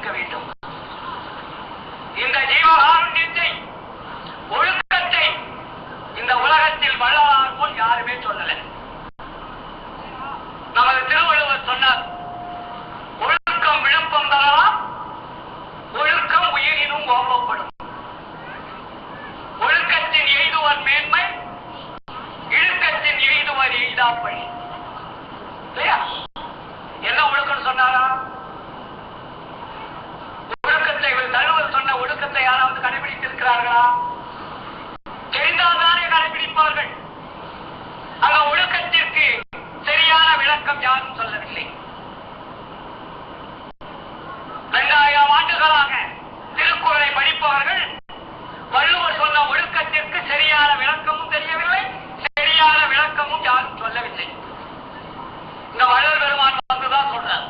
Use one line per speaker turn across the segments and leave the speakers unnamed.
இருக்க வேண்டும். இந்த ஜீவகாருண்யத்தை, ஒழுக்கத்தை இந்த உலகத்தில் வள்ளலார் போல் யாருமே சொல்லல. நமது திருவள்ளுவர் சொன்னார், ஒழுக்கம் விழுப்பம் தரலாம், ஒழுக்கம் உயிரினும் ஓம்பப்படும். ஒழுக்கத்தின் எய்துவர் மேன்மை, இழுக்கத்தின் எய்துவர் எய்தாப்பழி. இல்லையா? என்ன ஒழுக்கம் சொன்னாரா? ஒழுக்கத்தை தழுவல் சொன்ன ஒழுக்கத்தை யாராவது கடைபிடித்திருக்கிறார்களா? தெரிந்தால்தானே கடைபிடிப்பார்கள். அந்த ஒழுக்கத்திற்கு சரியான விளக்கம் யாரும் சொல்லவில்லை. 2000 ஆண்டுகளாக திருக்குறளை படிப்பவர்கள் வள்ளுவர் சொன்ன ஒழுக்கத்திற்கு சரியான விளக்கமும் தெரியவில்லை, சரியான விளக்கமும் யாரும் சொல்லவில்லை. இந்த வள்ளல் பெருமான் வந்துதான் சொல்றார்.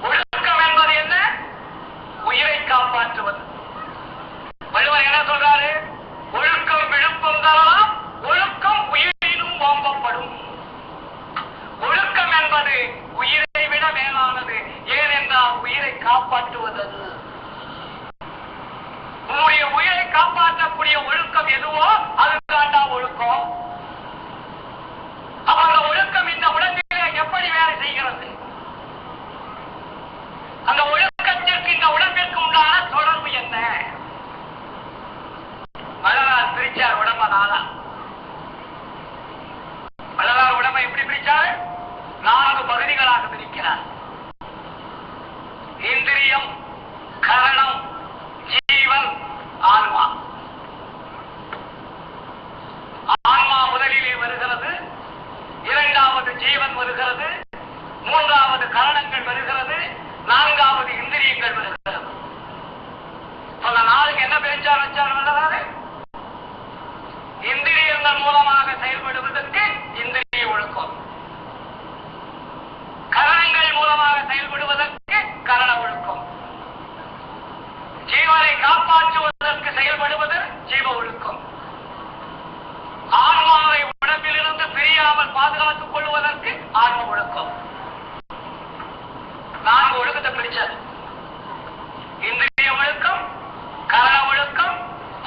ஒழுக்கம் என்பது என்ன? உயிரை காப்பாற்றுவது. வள்ளுவர் என்ன சொல்றாரு? ஒழுக்கம் விழுப்பம் தரலாம், ஒழுக்கம் உயிரினும் ஓம்பப்படும். ஒழுக்கம் என்பது உயிரை விட மேலானது. ஏனென்றால் உயிரை காப்பாற்றுவது. உன்னுடைய உயிரை காப்பாற்றக்கூடிய ஒழுக்கம் எதுவோ அதுதான்டா ஒழுக்கம். அப்ப அந்த ஒழுக்கம் இந்த உலகிலே எப்படி வேலை செய்கிறது? அந்த ஒழுக்கத்திற்கு இந்த உடம்பிற்கு உண்டான தொடர்பு என்ன? வள்ளலார் பிரிச்சார் உடம்ப நாளா. வள்ளலார் உடம்பை எப்படி பிரிச்சார்? 4 பகுதிகளாக பிரிக்கிறார். இந்திரியம், கரணம், ஜீவன், ஆன்மா. ஆன்மா முதலிலே வருகிறது, 2வது ஜீவன் வருகிறது, 3வது கரணங்கள் வருகிறது, 4வது இந்திரியங்கள் வருகிறது. அந்த 4க்கு என்ன பிரிச்சார் வச்சார் வள்ளலார்? இந்திரியங்கள் மூலமாக செயல்படுவதற்கு இந்திரிய ஒழுக்கம், கரணங்கள் மூலமாக செயல்படுவதற்கு கரண ஒழுக்கம், ஜீவனை காப்பாற்றுவதற்கு செயல்படுவது ஜீவ ஒழுக்கம், ஆன்மாவை உடம்பிலிருந்து பிரியாமல் பாதுகாத்துக் கொள்வதற்கு ஆன்ம ஒழுக்கம். 4 ஒழுக்கத்தை பிரிச்சது. இந்திரிய ஒழுக்கம், கரண ஒழுக்கம்,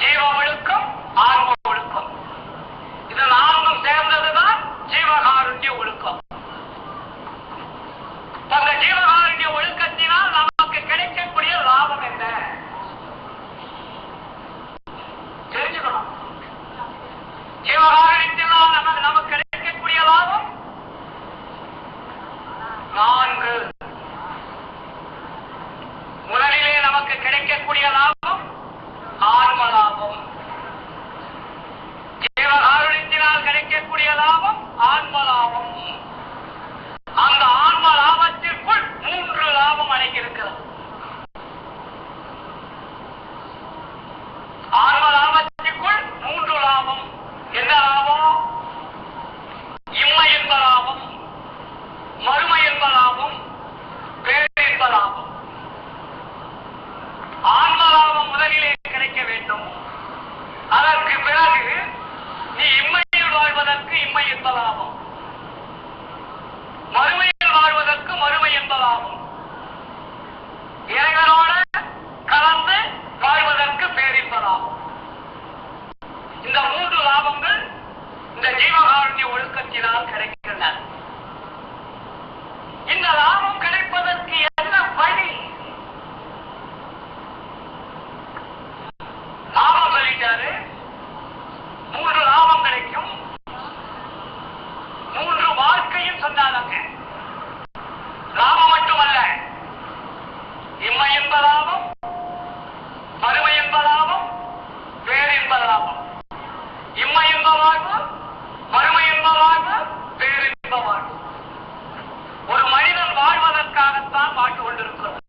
ஜீவ ஒழுக்கம், ஆன்ம ஒழுக்கம். இது 4ம் சேர்ந்ததுதான் ஜீவகாருண்ய ஒழுக்கம். அந்த ஜீவகாருண்ய ஒழுக்கத்தினால் நமக்கு கிடைக்கக்கூடிய லாபம் என்ன தெரிஞ்சுக்கணும். ஜீவகாருண்யத்தினால் நமக்கு கிடைக்கக்கூடிய லாபம் 4. முதலிலே நமக்கு கிடைக்கக்கூடிய லாபம் ஆன்ம லாபம். ஜீவகாருண்யத்தினால் கிடைக்கக்கூடிய லாபம் ஆன்ம லாபம். அந்த ஆன்ம லாபத்திற்குள் 3 லாபம் அடங்கியிருக்கிறது. ஆன்ம லாபத்திற்குள் 3 லாபம். என்ன லாபம்? இம்மை என்ப லாபம், மறுமை என்ப லாபம், பேரின்ப லாபம். ஆன்ம லாபம் முதலிலே கிடைக்க வேண்டும். அதற்கு பிறகு நீ இம்மையில் வாழ்வதற்கு இம்மை என்ப லாபம், மறுமையில் வாழ்வதற்கு மறுமை என்ப லாபம், இறைவனோடு கலந்து வாழ்வதற்கு பேரின்ப லாபம். இந்த 3 லாபங்கள் இந்த ஜீவகாருண்ய ஒழுக்கத்தினால் கிடைக்கின்றன. இந்த லாபம் கிடைப்பதற்கு என்ன வழி? லாபம் சொல்லிட்டாரு, 3 லாபம் கிடைக்கும், 3 வாழ்க்கையும் சொன்னாங்க. லாபம் மட்டுமல்ல, இம்மை என்ப லாபம், மறுமை என்ப லாபம், பேரின்ப லாபம். இம்மை என்ப வாழ்வு, மறுமை என்ப வாழ்வு, பேரின்ப வாழ்வு. ஒரு மனிதன் வாழ்வதற்காகத்தான் வாழ்ந்து கொண்டிருக்கிறோம்.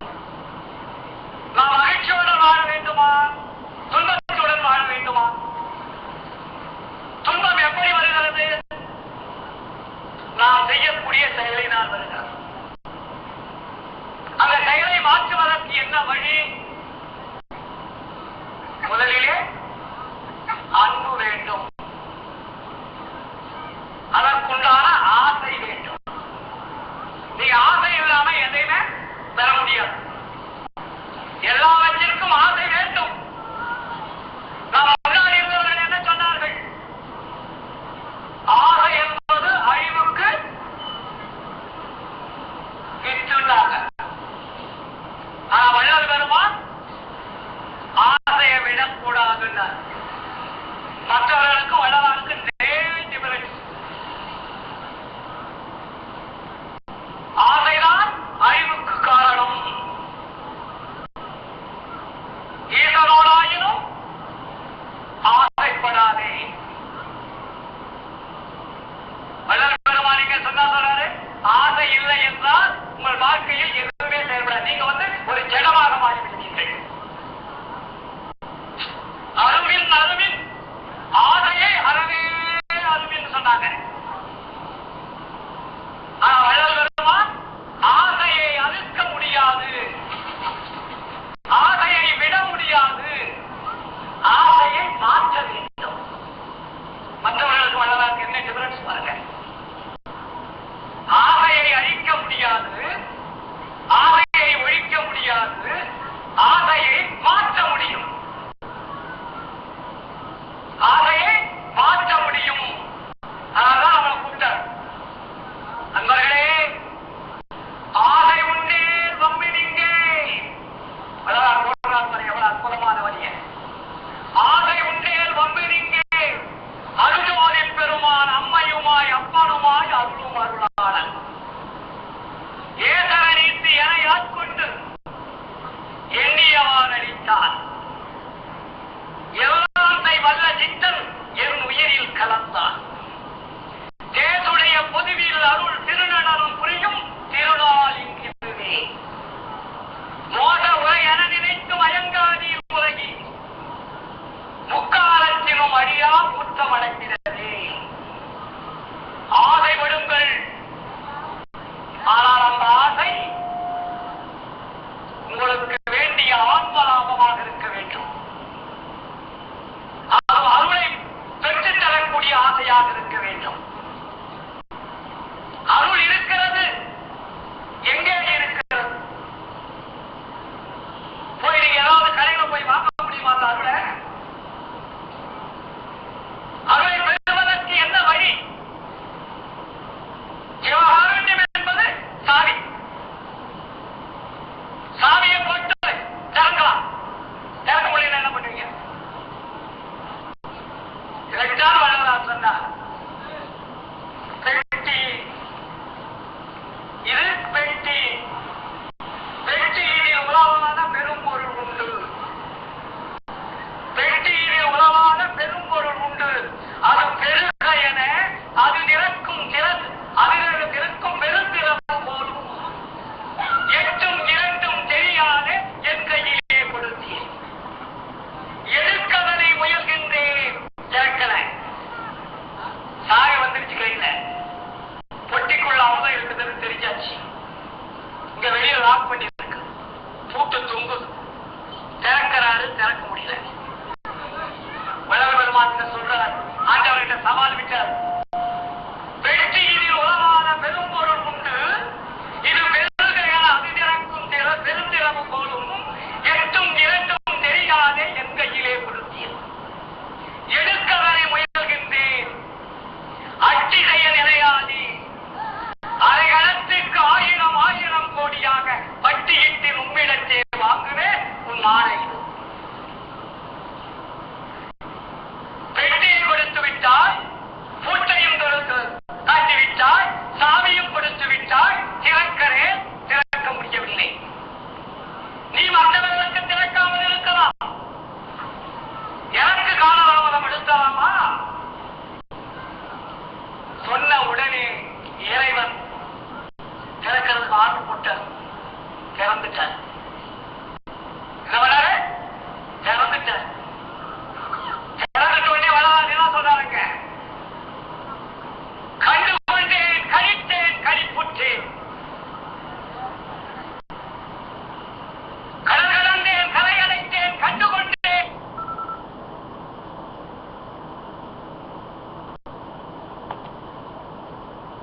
நாம் மகிழ்ச்சியுடன் வாழ வேண்டுமா? துன்பத்துடன் வாழ வேண்டுமா? துன்பம் எப்படி வருகிறது? நாம் செய்யக்கூடிய செயலினால் வருகிறது. அந்த செயலை மாற்றுவதற்கு என்ன வழி? முதலிலே அன்பு வேண்டும்.